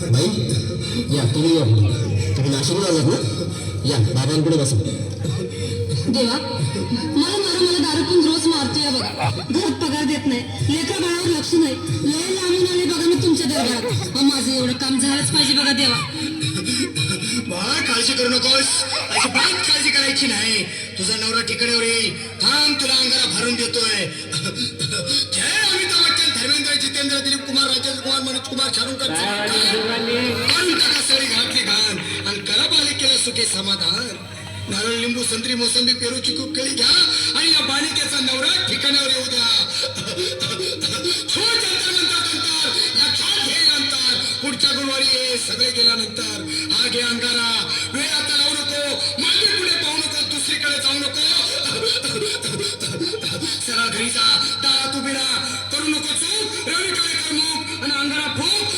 बाई या तुम्ही नाशिकला आलात ना, या बाबांकडे बसा. देवा, मला दारू पण रोज मारतोय बघा. घरात पगार देत नाही, लेकरा बाळावर लक्ष नाही. लय लांबून आले बघा मी तुमच्या दरबारात. माझं एवढं काम झालंच पाहिजे बघा देवा. बाळा काळजी करू नकोस, अजिबात काळजी करायची नाही. तुझा नवरा ठिकाणावर येईल. थांब, तुला अंगारा भरून देतोय. जय अमिताभ बच्चन, धर्मेंद्र, जितेंद्र, दिलीप कुमार, राजेंद्र कुमार, मनोज कुमार, शाहरुख खान सरी घातली घाण आणि करा बालिकेला सुखे समाधान. नारळ, लिंबू, संत्री, मोसंबी, पेरू, चिकू, केळी घ्या आणि या बालिकेचा नवरा ठिकाणावर येऊ द्या. छोट अंतर म्हणतात अंतर, लक्षात घे अंतर. पुढच्या गुरुवारी ये, सगळे गेल्यानंतर. हा घे अंगारा, वेळ आता लावू नको, मागे पुढे पाहू नको, दुसरीकडे जाऊ नको. सरळ घरी जा, दारात उभी राहा, करू नको चूक, रविकडे कर मुख आणि अंगारा फूक.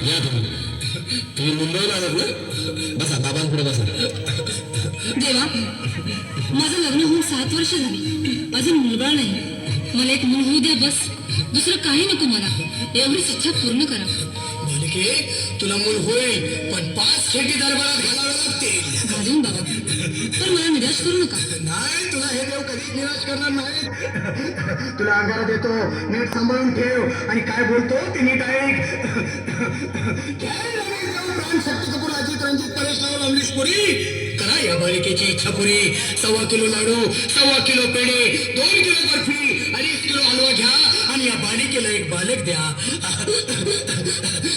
या तुम्ही मुंबईला आलात ना, बसा बाबांकडे बसा. देवा, माझं लग्न होऊन 7 वर्ष झाली, अजून मुलगा नाही. मला एक मूल होऊ द्या बस, दुसरं काही नको मला. एवढीच इच्छा पूर्ण करा. बालिके, तुला मूल होईल, पण 5 खेटी दरबारात घालावे लागतील. घालून बाबा, पण मला निराश करू नका. नाही, तुला हे देव कधीच निराश करणार नाही. तुला अंगारा देतो, नीट सांभाळून ठेव आणि काय बोलतो ते नीट ऐक. जय रवींद्र, प्राण शक्ती कपूर, अजित, रणजित, परेश रावल, अमरीश पुरी, करा या बालिकेची इच्छा पुरी. 1.25 किलो लाडू, 1.25 किलो पेढे, 2 किलो बर्फी, 2.5 किलो हलवा घ्या आणि या बालिकेला एक बालक द्या.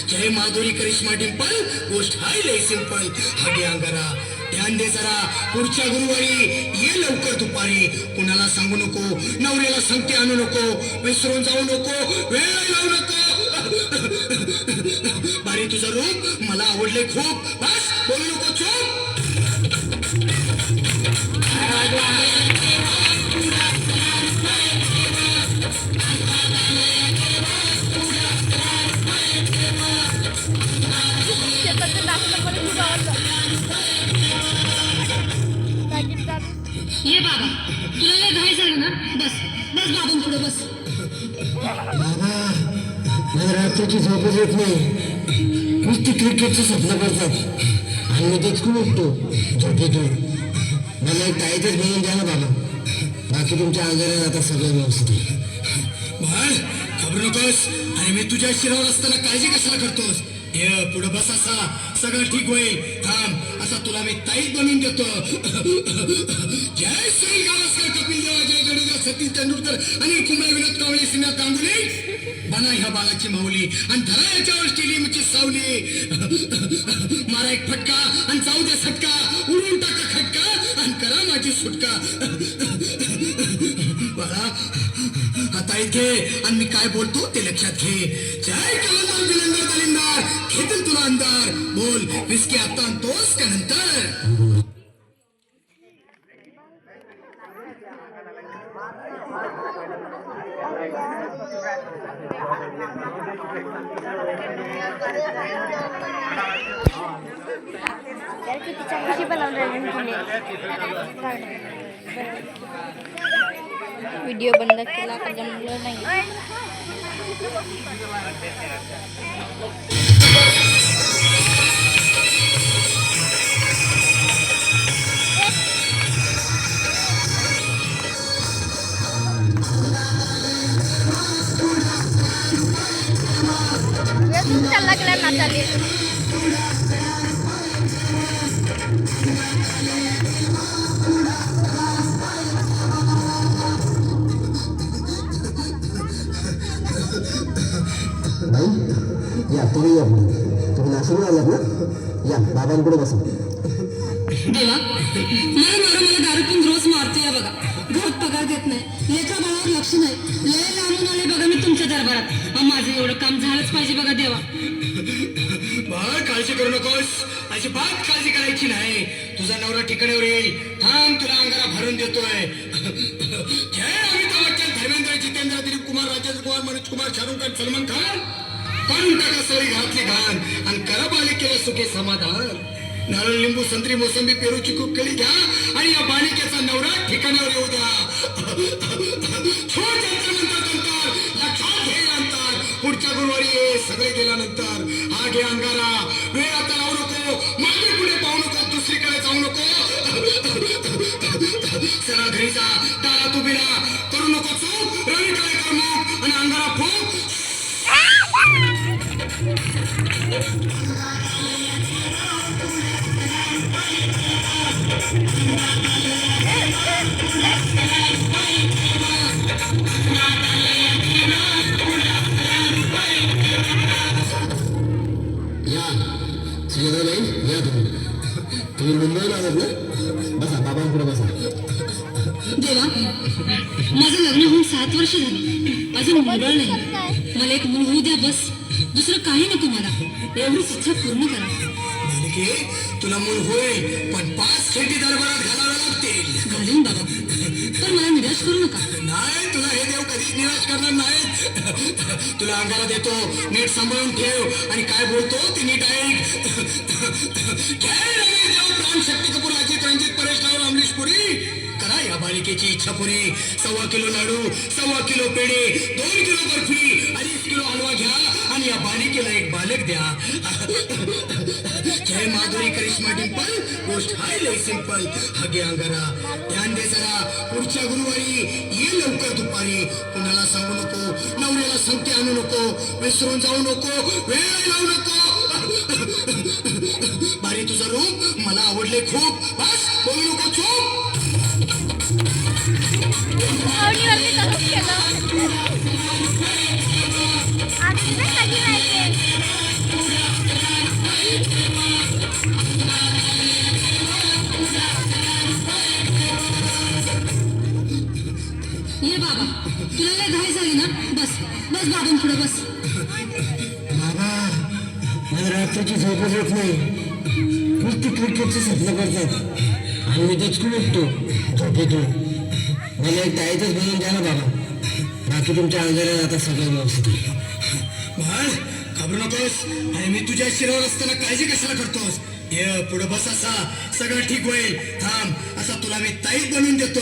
जय माधुरी, करिश्मा, डिंपल, गोष्ट हाय लय सिंपल. हा घे अंगारा, ध्यान दे जरा. पुढच्या गुरुवारी ये लवकर दुपारी. कुणाला सांगू नको, नवऱ्याला संगती आणू नको, विसरून जाऊ नको, वेळ लावू नको. बारी, तुझं रूप मला आवडले खूप. बस, बोलू नको, चूप. ये बाबा, तुला लय घाई झालं ना, बस बस बाबांपुढे बस. बाबा, मला रात्रीची झोपच येत नाही. नुसती क्रिकेटचं स्वप्न करतात आणि मी तिथून उठतो झोपेतून. मला एक ताईतच मिळून द्या ना बाबा. बाकी तुमच्या अंगारात आता सगळं व्यवस्थित आहे. बाळ, घाबरू नकोस. आणि मी तुझ्या शिरावर असताना काळजी कशाला करतोस? ये पुढे बस, असा सगळं ठीक होईल. थांब, असा तुला मी ताईत बनवून देतो. जय सुनील गावस्कर, कपिल देव, अजय जडेजा, सतीश तेंडुलकर, अनिल कुंबळे, विनोद कावळे, श्रीनाथ गांगुली, बना ह्या बाळाची माऊली आणि धरा याच्यावर स्टेडियमची सावली. मारा एक फटका आणि जाऊ दे सटका, उडून टाका खटका आणि करा माझी सुटका. बाळा, आता इथे आणि मी काय बोलतो ते लक्षात घे. जय कलंदर, बिलंदर, दलिंदार, घेतील तुला अंधार. बोल, विस्की आता आणतोस का नंतर? कशी बनवलं व्हिडिओ बंद केला का जमलं नाही. चालला गेला नाचाले. बाई, या तुम्ही नाशिकला आलात ना, या बाबांकडे बसा. देवा, मला दारू पण रोज मारतोय बघा. घरात पगार देत नाही, लेकरा बाळावर लक्ष नाही. लय लांबून आले बघा मी तुमच्या दरबारात. माझं एवढं काम झालंच पाहिजे बघा देवा. बाळ, बाळ काळजी करू नकोस, अजिबात काळजी करायची नाही. तुझा नवरा ठिकाणावर येईल. थांब, तुला अंगारा भरून देतोय. जय अमिताभ बच्चन, धर्मेंद्र, जितेंद्र, दिलीप कुमार, राजेंद्र कुमार, मनोज कुमार, शाहरुख खान, सलमान खान. काढून टाका सगळी घातली घाण आणि करा बालिकेला सुखे समाधान. नारळ, लिंबू, संत्री, मोसंबी, पेरू, चिकू, केळी घ्या आणि या बालिकेचा नवरा ठिकाणावर येऊ द्या. छोट अंतर नंतर अंतर, लक्षात घे अंतर. पुढच्या गुरुवारी ये, सगळे गेल्यानंतर. हा घे अंगारा, वेळ आता लावू नको, मागे पुढे पाहू नको, दुसरीकडे जाऊ नको. सरळ घरी जा, दारात उभी राहा, करू नको चूक, रवीकडे कर मुख आणि अंगारा फूक. या सुजाताबाई, या तुम्ही मुंबईला आलात ना? बसा, बाबांपुढे बसा. देवा, माझं लग्न होऊन 7 वर्ष झाली, अजून मुलगा नाही. मला एक मूल होऊ द्या बस, दुसरं काही नको मला. एवढीच इच्छा पूर्ण करा. बालिके, तुला मूल होईल, पण 5 खेटी दरबारात घालाव्या लागतील. घालीन बाबा, पण मला निराश करू नका. नाही, तुला हे देव कधीच निराश करणार नाहीत. तुला अंगारा देतो, नीट सांभाळून ठेव आणि काय बोलतो ते नीट ऐक. जय रमेश देव, प्राण, शक्ती कपूर, अजित, रणजित, परेश रावल, अमरीश पुरी. करा या बालिकेची इच्छा पुरी. 1.25 किलो लाडू, 1.25 किलो पेढे, 2 किलो बर्फी, 2.5 किलो हलवा घ्या आणि या बालिकेला एक बालक द्या. जय माधुरी, करिश्मा, डिंपल, गोष्ट हाय लय सिंपल. हागे अंगारा, ध्यान दे जरा. पुढच्या गुरुवारी ये लवकर दुपारी. कुणाला सांगू नको, नवऱ्याला संगती आणू नको, विसरून जाऊ नको, वेळ लावू नको. बारी, तुझं रूप मला आवडले खूप. बस, बोलू नको चूप. आवडीवरती तसंच केलं. आधी नाही कधी माहिती. ये बाबा, तुला लय घाई झाली ना? बस बस बाबांपुढे बस. बाबा, मला रात्रीची झोपच येत नाही. नुसती क्रिकेटची स्वप्न करतात आणि मी दचकून उठतो झोपेतून. मला एक ताईतच बनवून द्या ना बाबा. बाकी तुमच्या अंगाला आता सगळं व्यवस्थित आहे. बाळ, घाबरू नकोस आणि मी तुझ्या शिरावर असताना काळजी कशाला करतोस? ये पुढे बस, असा सगळं ठीक होईल. थांब, आता तुला मी ताईत बनवून देतो.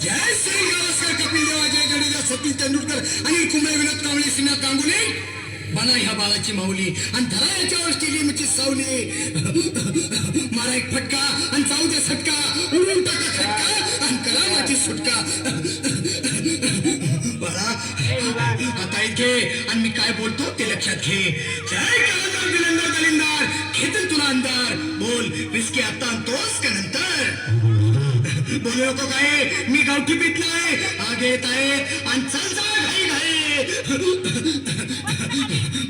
जय श्री गावस्कर, कपिल देव, अजय जडेजा, सचिन तेंडुलकर, अनिल कुंबळे, विनोद कांबळे, श्रीनाथ गांगुली. बना ह्या बाळाची माऊली आणि धरा याच्यावर स्टेडियमची सावली. मारा एक फटका आणि जाऊ दे सटका, उडून टाका खटका आणि करा माझी सुटका. बाळा, आता इथे आणि मी काय बोलतो ते लक्षात घे. जय कलाकार, बिलंदार, दलिंदार, घेतील तुला अंधार. बोल, विस्की आता आणतोस का नंतर? बोलू नको काय, मी गावठी पिटला आहे, आगे येत आहे आणि चल जा घाई घाई.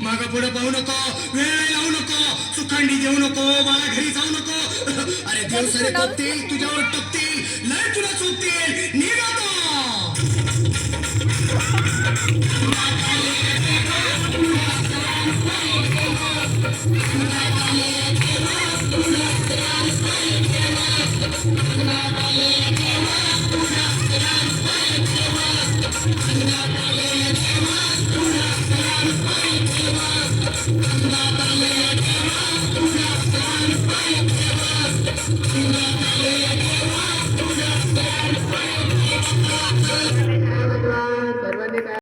मागा पुढे पाहू नको, वेळ लावू नको, सुखंडी देऊ नको, मला घरी जाऊ नको. अरे देव सारे टपतील, तुझ्यावर टपतील, लय तुला चोपतील. निघा